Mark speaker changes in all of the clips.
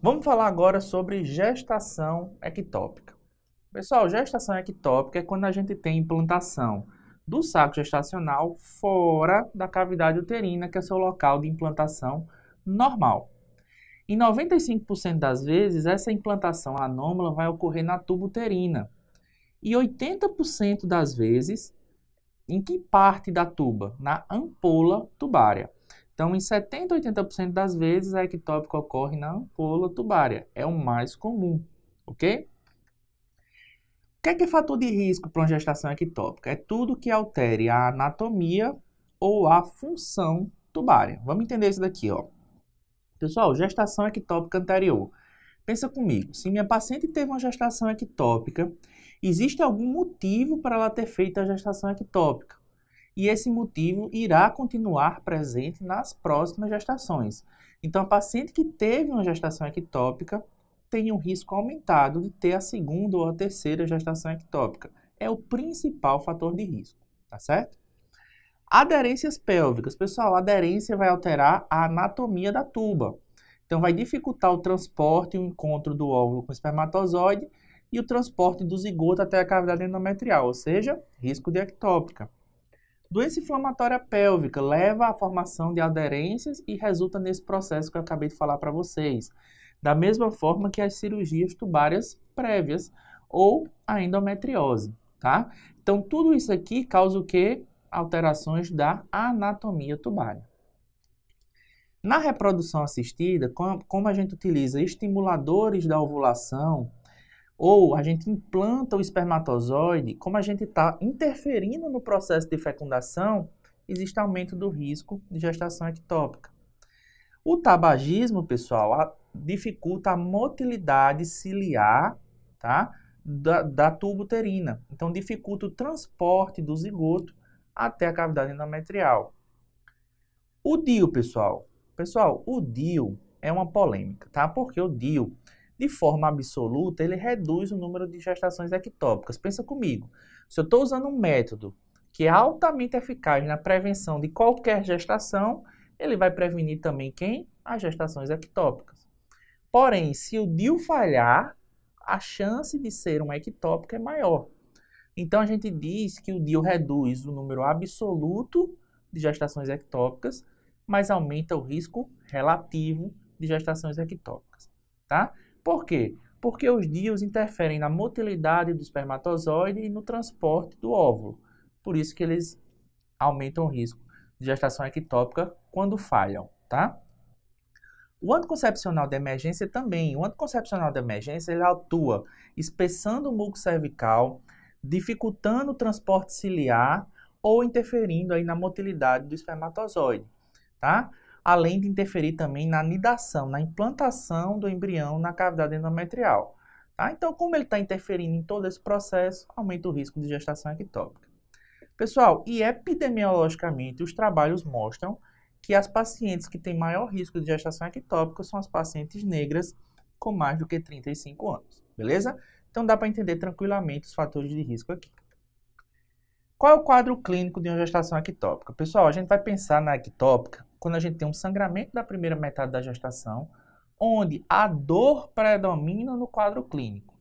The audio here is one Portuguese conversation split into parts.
Speaker 1: Vamos falar agora sobre gestação ectópica. Pessoal, gestação ectópica é quando a gente tem implantação do saco gestacional fora da cavidade uterina, que é o seu local de implantação normal. Em 95% das vezes, essa implantação anômala vai ocorrer na tuba uterina. E 80% das vezes, em que parte da tuba? Na ampola tubária. Então, em 70% a 80% das vezes, a ectópica ocorre na ampola tubária. É o mais comum, ok? O que é fator de risco para uma gestação ectópica? É tudo que altere a anatomia ou a função tubária. Vamos entender isso daqui, ó. Pessoal, gestação ectópica anterior. Pensa comigo, se minha paciente teve uma gestação ectópica, existe algum motivo para ela ter feito a gestação ectópica. E esse motivo irá continuar presente nas próximas gestações. Então, a paciente que teve uma gestação ectópica tem um risco aumentado de ter a segunda ou a terceira gestação ectópica. É o principal fator de risco, tá certo? Aderências pélvicas. Pessoal, a aderência vai alterar a anatomia da tuba. Então, vai dificultar o transporte e o encontro do óvulo com o espermatozoide e o transporte do zigoto até a cavidade endometrial, ou seja, risco de ectópica. Doença inflamatória pélvica leva à formação de aderências e resulta nesse processo que eu acabei de falar para vocês. Da mesma forma que as cirurgias tubárias prévias ou a endometriose, tá? Então, tudo isso aqui causa o quê? Alterações da anatomia tubária. Na reprodução assistida, como a gente utiliza estimuladores da ovulação, ou a gente implanta o espermatozoide, como a gente está interferindo no processo de fecundação, existe aumento do risco de gestação ectópica. O tabagismo, pessoal, dificulta a motilidade ciliar, tá, da tuba uterina. Então, dificulta o transporte do zigoto até a cavidade endometrial. O DIU, pessoal. Pessoal, o DIU é uma polêmica, tá? Porque o DIU, de forma absoluta, ele reduz o número de gestações ectópicas. Pensa comigo, se eu estou usando um método que é altamente eficaz na prevenção de qualquer gestação, ele vai prevenir também quem? As gestações ectópicas. Porém, se o DIU falhar, a chance de ser uma ectópica é maior. Então, a gente diz que o DIU reduz o número absoluto de gestações ectópicas, mas aumenta o risco relativo de gestações ectópicas, tá? Por quê? Porque os DIUs interferem na motilidade do espermatozoide e no transporte do óvulo. Por isso que eles aumentam o risco de gestação ectópica quando falham, tá? O anticoncepcional de emergência também. O anticoncepcional de emergência ele atua espessando o muco cervical, dificultando o transporte ciliar ou interferindo aí na motilidade do espermatozoide, tá? Além de interferir também na nidação, na implantação do embrião na cavidade endometrial, tá? Então, como ele está interferindo em todo esse processo, aumenta o risco de gestação ectópica. Pessoal, e epidemiologicamente, os trabalhos mostram que as pacientes que têm maior risco de gestação ectópica são as pacientes negras com mais do que 35 anos, beleza? Então, dá para entender tranquilamente os fatores de risco aqui. Qual é o quadro clínico de uma gestação ectópica? Pessoal, a gente vai pensar na ectópica quando a gente tem um sangramento da primeira metade da gestação, onde a dor predomina no quadro clínico.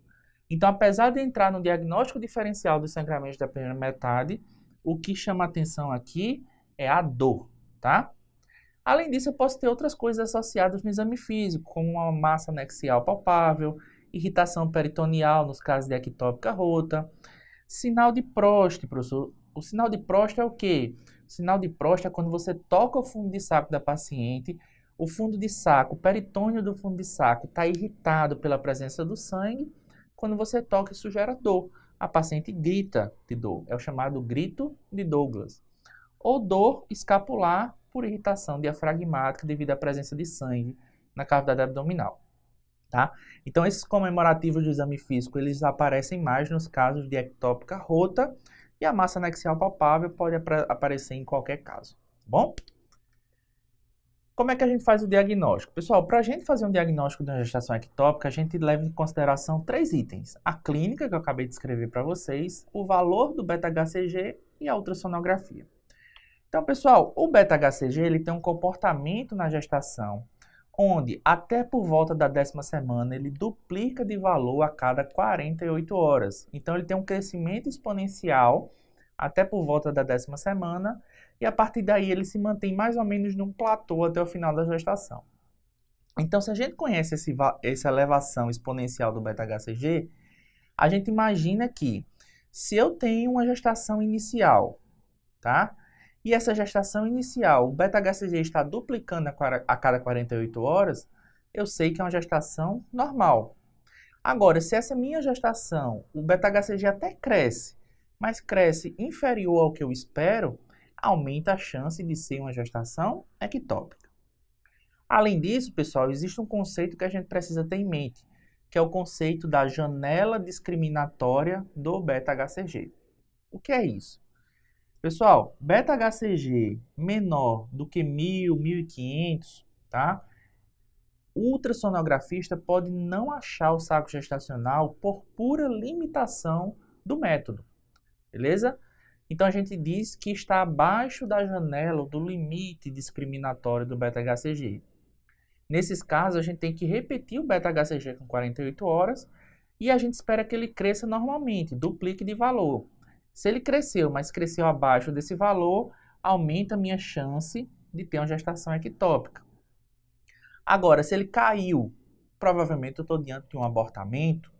Speaker 1: Então, apesar de entrar no diagnóstico diferencial dos sangramentos da primeira metade, o que chama atenção aqui é a dor, tá? Além disso, eu posso ter outras coisas associadas no exame físico, como uma massa anexial palpável, irritação peritoneal nos casos de ectópica rota, sinal de Prost, professor. O sinal de Prost é o quê? O sinal de Prost é quando você toca o fundo de saco da paciente, o fundo de saco, o peritônio do fundo de saco está irritado pela presença do sangue. Quando você toca, isso gera dor. A paciente grita de dor. É o chamado grito de Douglas. Ou dor escapular por irritação diafragmática devido à presença de sangue na cavidade abdominal, tá? Então, esses comemorativos do exame físico, eles aparecem mais nos casos de ectópica rota e a massa anexial palpável pode aparecer em qualquer caso, tá bom? Como é que a gente faz o diagnóstico? Pessoal, para a gente fazer um diagnóstico de uma gestação ectópica, a gente leva em consideração 3 itens. A clínica, que eu acabei de escrever para vocês, o valor do beta-HCG e a ultrassonografia. Então, pessoal, o beta-HCG ele tem um comportamento na gestação onde até por volta da 10ª semana ele duplica de valor a cada 48 horas. Então ele tem um crescimento exponencial até por volta da 10ª semana e a partir daí ele se mantém mais ou menos num platô até o final da gestação. Então, se a gente conhece essa elevação exponencial do beta-HCG, a gente imagina que se eu tenho uma gestação inicial, tá? E essa gestação inicial, o beta-HCG está duplicando a cada 48 horas, eu sei que é uma gestação normal. Agora, se essa minha gestação, o beta-HCG até cresce, mas cresce inferior ao que eu espero, aumenta a chance de ser uma gestação ectópica. Além disso, pessoal, existe um conceito que a gente precisa ter em mente, que é o conceito da janela discriminatória do beta-HCG. O que é isso? Pessoal, beta-HCG menor do que 1.000, 1.500, tá? O ultrassonografista pode não achar o saco gestacional por pura limitação do método, beleza? Então, a gente diz que está abaixo da janela do limite discriminatório do beta-HCG. Nesses casos, a gente tem que repetir o beta-HCG com 48 horas e a gente espera que ele cresça normalmente, duplique de valor. Se ele cresceu, mas cresceu abaixo desse valor, aumenta a minha chance de ter uma gestação ectópica. Agora, se ele caiu, provavelmente eu estou diante de um abortamento.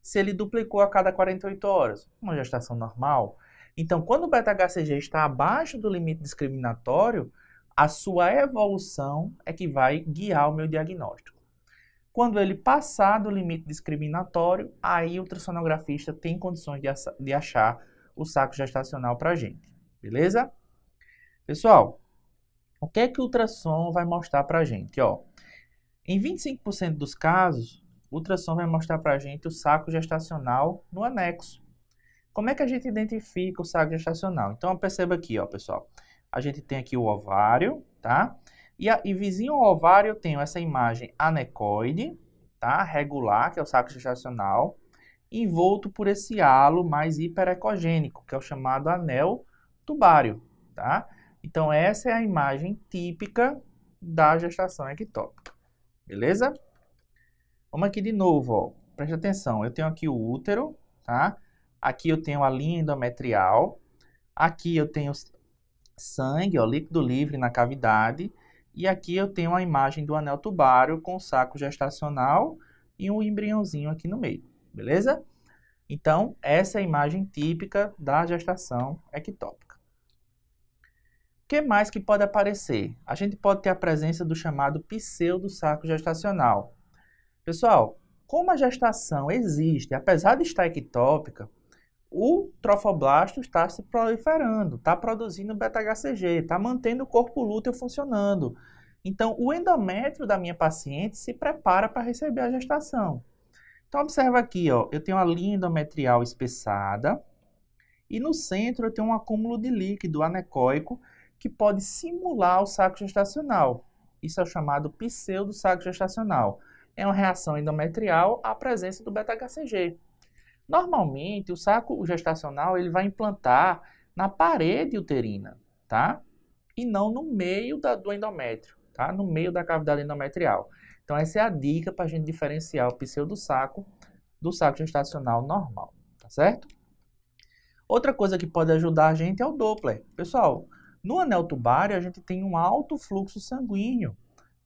Speaker 1: Se ele duplicou a cada 48 horas, uma gestação normal. Então, quando o beta-HCG está abaixo do limite discriminatório, a sua evolução é que vai guiar o meu diagnóstico. Quando ele passar do limite discriminatório, aí o ultrassonografista tem condições de achar o saco gestacional para a gente, beleza? Pessoal, o que é que o ultrassom vai mostrar para a gente? Ó, em 25% dos casos, o ultrassom vai mostrar para a gente o saco gestacional no anexo. Como é que a gente identifica o saco gestacional? Então, perceba aqui, ó, pessoal. A gente tem aqui o ovário, tá? E vizinho ao ovário eu tenho essa imagem anecoide, tá? Regular, que é o saco gestacional, envolto por esse halo mais hiperecogênico, que é o chamado anel tubário, tá? Então, essa é a imagem típica da gestação ectópica, beleza? Vamos aqui de novo, ó. Preste atenção, eu tenho aqui o útero, tá? Aqui eu tenho a linha endometrial, aqui eu tenho sangue, ó, líquido livre na cavidade, e aqui eu tenho a imagem do anel tubário com o saco gestacional e um embriãozinho aqui no meio, beleza? Então, essa é a imagem típica da gestação ectópica. O que mais que pode aparecer? A gente pode ter a presença do chamado pseudo-saco gestacional. Pessoal, como a gestação existe, apesar de estar ectópica, o trofoblasto está se proliferando, está produzindo beta-HCG, está mantendo o corpo lúteo funcionando. Então, o endométrio da minha paciente se prepara para receber a gestação. Então, observa aqui, ó, eu tenho a linha endometrial espessada e no centro eu tenho um acúmulo de líquido anecoico que pode simular o saco gestacional. Isso é o chamado pseudo-saco gestacional. É uma reação endometrial à presença do beta-HCG. Normalmente, o saco gestacional ele vai implantar na parede uterina, tá? E não no meio do endométrio, tá? No meio da cavidade endometrial. Então, essa é a dica para a gente diferenciar o pseudo-saco do saco gestacional normal, tá certo? Outra coisa que pode ajudar a gente é o Doppler. Pessoal, no anel tubário a gente tem um alto fluxo sanguíneo,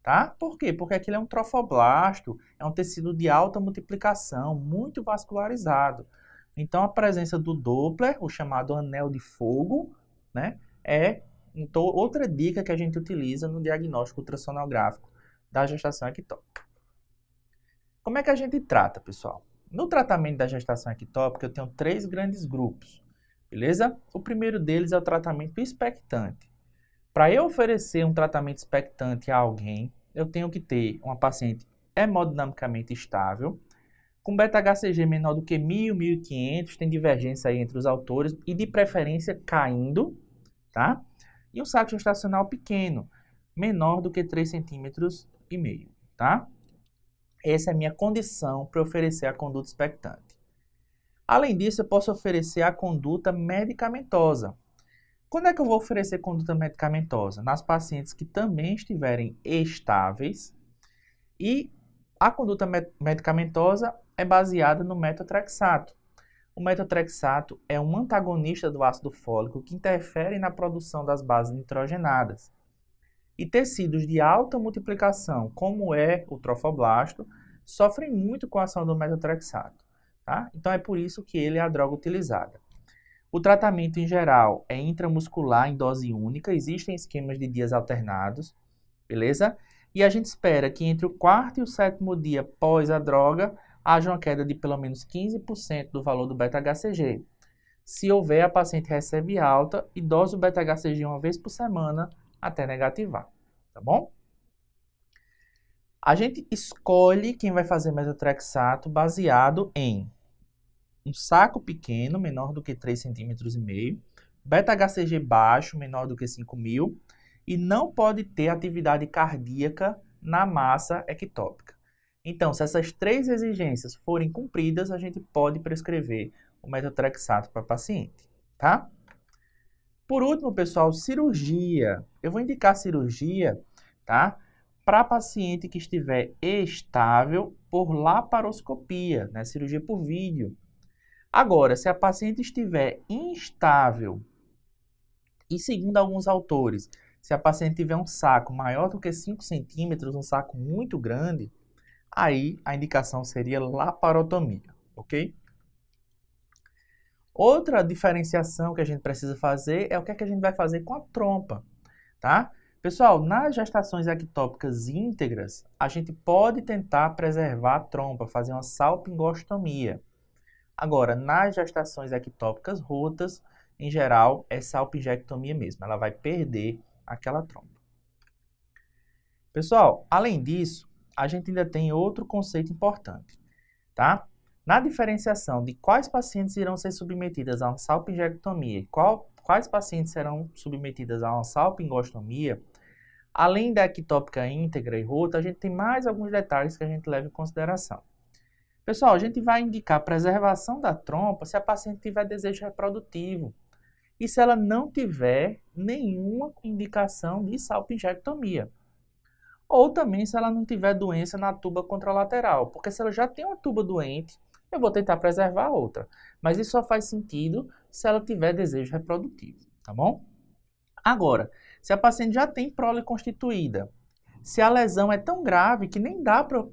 Speaker 1: tá? Por quê? Porque aquele é um trofoblasto, é um tecido de alta multiplicação, muito vascularizado. Então, a presença do Doppler, o chamado anel de fogo, né, é outra dica que a gente utiliza no diagnóstico ultrassonográfico da gestação ectópica. Como é que a gente trata, pessoal? No tratamento da gestação ectópica, eu tenho 3 grandes grupos, beleza? O primeiro deles é o tratamento expectante. Para eu oferecer um tratamento expectante a alguém, eu tenho que ter uma paciente hemodinamicamente estável, com beta-HCG menor do que 1.000, 1.500, tem divergência aí entre os autores, e de preferência caindo, tá? E um saco gestacional pequeno, menor do que 3,5 cm, tá? Essa é a minha condição para oferecer a conduta expectante. Além disso, eu posso oferecer a conduta medicamentosa. Quando é que eu vou oferecer conduta medicamentosa? Nas pacientes que também estiverem estáveis, E a conduta medicamentosa é baseada no metotrexato. O metotrexato é um antagonista do ácido fólico que interfere na produção das bases nitrogenadas. E tecidos de alta multiplicação, como é o trofoblasto, sofrem muito com a ação do metotrexato. Tá? Então é por isso que ele é a droga utilizada. O tratamento em geral é intramuscular em dose única, existem esquemas de dias alternados, beleza? E a gente espera que entre o 4º e o 7º dia pós a droga, haja uma queda de pelo menos 15% do valor do beta-HCG. Se houver, a paciente recebe alta e dose o beta-HCG uma vez por semana até negativar, tá bom? A gente escolhe quem vai fazer metotrexato baseado em um saco pequeno, menor do que 3,5 cm, beta-HCG baixo, menor do que 5.000, e não pode ter atividade cardíaca na massa ectópica. Então, se essas 3 exigências forem cumpridas, a gente pode prescrever o metotrexato para paciente, tá? Por último, pessoal, cirurgia. Eu vou indicar cirurgia, tá? Para paciente que estiver estável por laparoscopia, né? Cirurgia por vídeo. Agora, se a paciente estiver instável, e segundo alguns autores, se a paciente tiver um saco maior do que 5 centímetros, um saco muito grande, aí a indicação seria laparotomia, ok? Outra diferenciação que a gente precisa fazer é o que a gente vai fazer com a trompa, tá? Pessoal, nas gestações ectópicas íntegras, a gente pode tentar preservar a trompa, fazer uma salpingostomia. Agora, nas gestações ectópicas rotas, em geral, é salpingectomia mesmo, ela vai perder aquela trompa. Pessoal, além disso, a gente ainda tem outro conceito importante, tá? Na diferenciação de quais pacientes irão ser submetidas a uma salpingectomia e quais pacientes serão submetidas a uma salpingostomia, além da ectópica íntegra e rota, a gente tem mais alguns detalhes que a gente leva em consideração. Pessoal, a gente vai indicar preservação da trompa se a paciente tiver desejo reprodutivo e se ela não tiver nenhuma indicação de salpingectomia. Ou também se ela não tiver doença na tuba contralateral, porque se ela já tem uma tuba doente, eu vou tentar preservar a outra. Mas isso só faz sentido se ela tiver desejo reprodutivo, tá bom? Agora, se a paciente já tem prole constituída, se a lesão é tão grave que nem dá para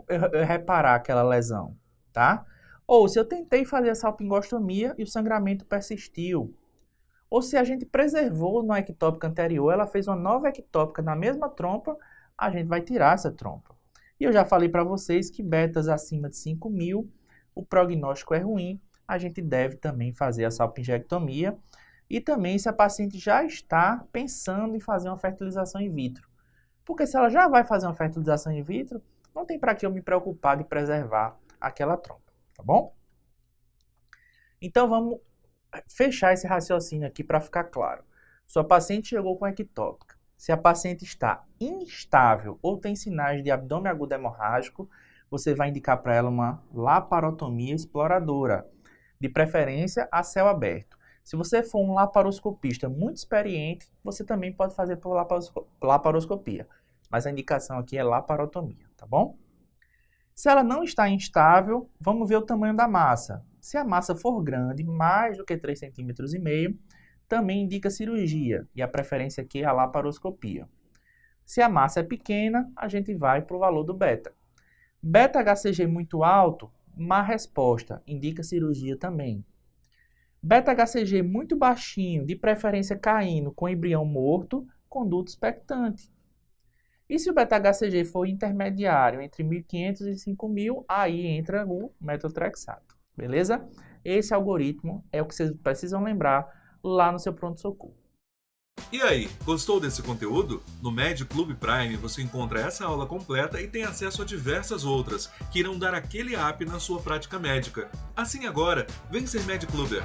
Speaker 1: reparar aquela lesão, tá? Ou se eu tentei fazer a salpingostomia e o sangramento persistiu. Ou se a gente preservou na ectópica anterior, ela fez uma nova ectópica na mesma trompa, a gente vai tirar essa trompa. E eu já falei para vocês que betas acima de 5.000, o prognóstico é ruim, a gente deve também fazer a salpingectomia. E também se a paciente já está pensando em fazer uma fertilização in vitro. Porque se ela já vai fazer uma fertilização in vitro, não tem para que eu me preocupar de preservar aquela trompa, tá bom? Então vamos fechar esse raciocínio aqui para ficar claro. Sua paciente chegou com ectópica. Se a paciente está instável ou tem sinais de abdômen agudo hemorrágico, você vai indicar para ela uma laparotomia exploradora, de preferência a céu aberto. Se você for um laparoscopista muito experiente, você também pode fazer por laparoscopia. Mas a indicação aqui é laparotomia, tá bom? Se ela não está instável, vamos ver o tamanho da massa. Se a massa for grande, mais do que 3,5 cm, também indica cirurgia, e a preferência aqui é a laparoscopia. Se a massa é pequena, a gente vai para o valor do beta. Beta-HCG muito alto, má resposta, indica cirurgia também. Beta-HCG muito baixinho, de preferência caindo, com embrião morto, conduta expectante. E se o beta-HCG for intermediário, entre 1.500 e 5.000, aí entra o metotrexato, beleza? Esse algoritmo é o que vocês precisam lembrar lá no seu pronto-socorro.
Speaker 2: E aí, gostou desse conteúdo? No Med Club Prime você encontra essa aula completa e tem acesso a diversas outras, que irão dar aquele up na sua prática médica. Assim agora, vem ser Med Cluber!